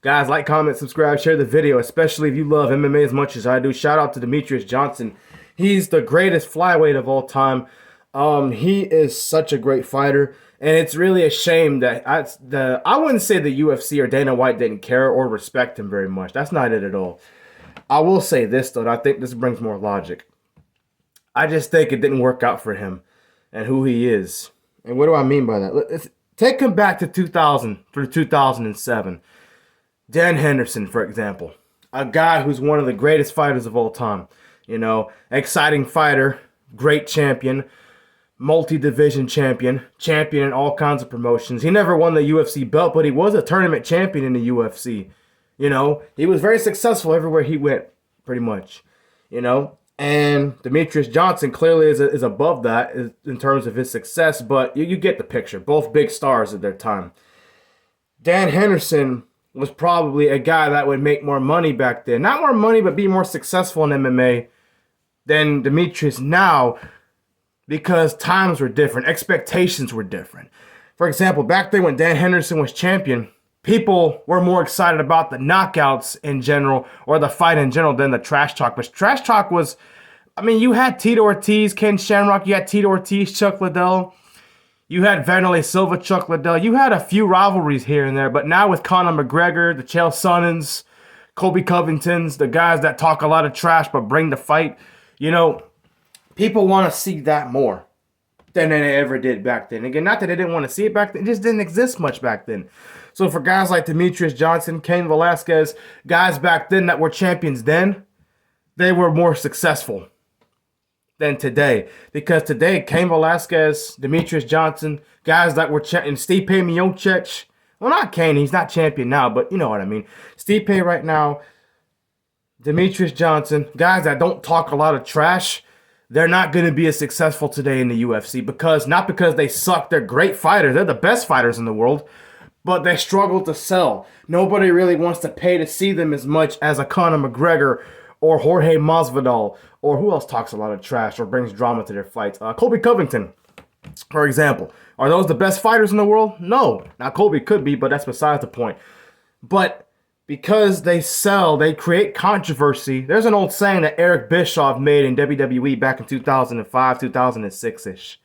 Guys, like, comment, subscribe, share the video, especially if you love MMA as much as I do. Shout out to Demetrious Johnson. He's the greatest flyweight of all time. He is such a great fighter, and it's really a shame that I wouldn't say the UFC or Dana White didn't care or respect him very much. That's not it at all. I will say this, though, and I think this brings more logic. I just think it didn't work out for him and who he is. And what do I mean by that? Let's take him back to 2000 through 2007. Dan Henderson, for example, a guy who's one of the greatest fighters of all time. You know, exciting fighter, great champion, multi-division champion, champion in all kinds of promotions. He never won the UFC belt, but he was a tournament champion in the UFC. You know, he was very successful everywhere he went, pretty much. You know, and Demetrious Johnson clearly is above that in terms of his success, but you get the picture. Both big stars at their time. Dan Henderson was probably a guy that would make more money back then. Not more money, but be more successful in MMA than Demetrious now, because times were different. Expectations were different. For example, back then when Dan Henderson was champion, people were more excited about the knockouts in general, or the fight in general, than the trash talk. But trash talk was, I mean, you had Tito Ortiz, Ken Shamrock, you had Tito Ortiz, Chuck Liddell, you had Vanderlei Silva, Chuck Liddell. You had a few rivalries here and there, but now with Conor McGregor, the Chael Sonnens, Colby Covingtons, the guys that talk a lot of trash but bring the fight, you know, people want to see that more than they ever did back then. Again, not that they didn't want to see it back then, it just didn't exist much back then. So for guys like Demetrious Johnson, Cain Velasquez, guys back then that were champions then, they were more successful than today. Because today, Cain Velasquez, Demetrious Johnson, guys that were and Stipe Miocic, well, not Cain, he's not champion now, but you know what I mean. Stipe right now, Demetrious Johnson, guys that don't talk a lot of trash, they're not going to be as successful today in the UFC because, not because they suck, they're great fighters, they're the best fighters in the world, but they struggle to sell. Nobody really wants to pay to see them as much as a Conor McGregor or Jorge Masvidal, or who else talks a lot of trash or brings drama to their fights? Colby Covington, for example. Are those the best fighters in the world? No. Now, Colby could be, but that's besides the point. But because they sell, they create controversy. There's an old saying that Eric Bischoff made in WWE back in 2005, 2006-ish.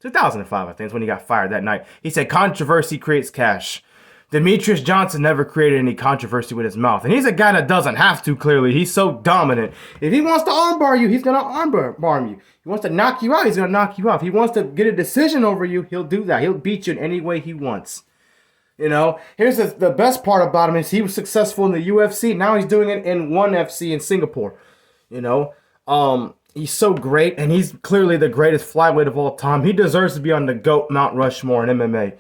2005, I think, is when he got fired that night. He said, controversy creates cash. Demetrious Johnson never created any controversy with his mouth. And he's a guy that doesn't have to, clearly. He's so dominant. If he wants to armbar you, he's going to armbar you. He wants to knock you out, he's going to knock you out. If he wants to get a decision over you, he'll do that. He'll beat you in any way he wants. You know, here's the best part about him is he was successful in the UFC. Now he's doing it in ONE FC in Singapore. You know, he's so great, and he's clearly the greatest flyweight of all time. He deserves to be on the GOAT Mount Rushmore in MMA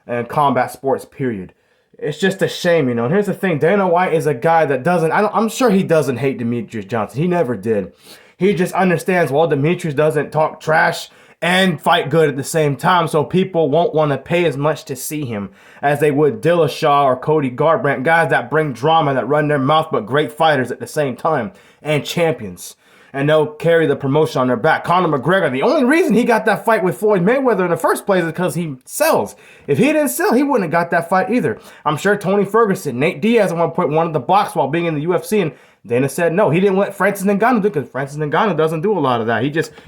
and combat sports, period. It's just a shame, you know. And here's the thing. Dana White is a guy that doesn't, I'm sure he doesn't hate Demetrious Johnson. He never did. He just understands, well, Demetrious doesn't talk trash and fight good at the same time, so people won't want to pay as much to see him as they would Dillashaw or Cody Garbrandt, guys that bring drama, that run their mouth, but great fighters at the same time, and champions. And they'll carry the promotion on their back. Conor McGregor, the only reason he got that fight with Floyd Mayweather in the first place is because he sells. If he didn't sell, he wouldn't have got that fight either. I'm sure Tony Ferguson, Nate Diaz at one point wanted the box while being in the UFC, and Dana said no. He didn't let Francis Ngannou do it because Francis Ngannou doesn't do a lot of that.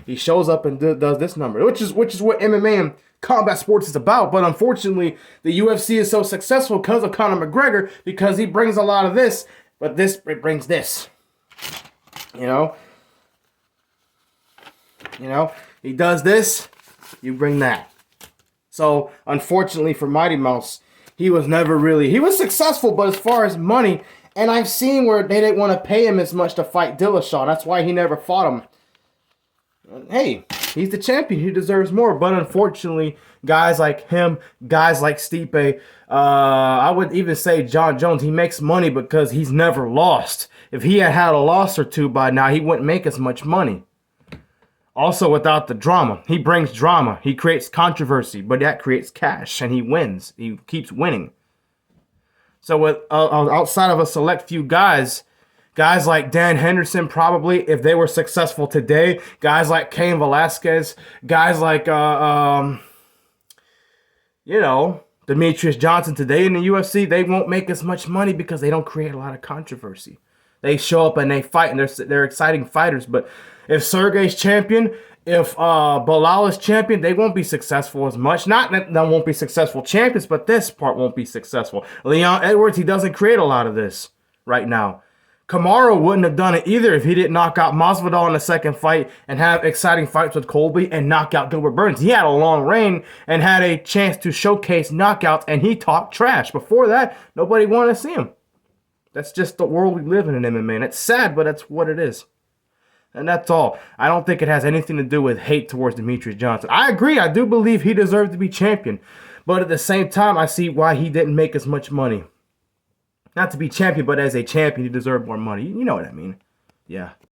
He shows up and does this number, which is what MMA and combat sports is about. But unfortunately, the UFC is so successful because of Conor McGregor, because he brings a lot of this, but it brings this. You know? You know, he does this, you bring that. So, unfortunately for Mighty Mouse, he was successful, but as far as money, and I've seen where they didn't want to pay him as much to fight Dillashaw. That's why he never fought him. Hey, he's the champion. He deserves more. But unfortunately, guys like him, guys like Stipe, I would even say John Jones, he makes money because he's never lost. If he had a loss or two by now, he wouldn't make as much money. Also, without the drama. He brings drama. He creates controversy, but that creates cash, and he wins. He keeps winning. So with outside of a select few guys like Dan Henderson, probably, if they were successful today, guys like Cain Velasquez, guys like, Demetrious Johnson today in the UFC, they won't make as much money because they don't create a lot of controversy. They show up and they fight, and they're exciting fighters. But if Sergey's champion, if Bilal is champion, they won't be successful as much. Not that they won't be successful champions, but this part won't be successful. Leon Edwards, he doesn't create a lot of this right now. Kamaru wouldn't have done it either if he didn't knock out Masvidal in the second fight and have exciting fights with Colby and knock out Gilbert Burns. He had a long reign and had a chance to showcase knockouts, and he talked trash. Before that, nobody wanted to see him. That's just the world we live in MMA, and it's sad, but that's what it is. And that's all. I don't think it has anything to do with hate towards Demetrious Johnson. I agree. I do believe he deserved to be champion. But at the same time, I see why he didn't make as much money. Not to be champion, but as a champion, he deserved more money. You know what I mean. Yeah.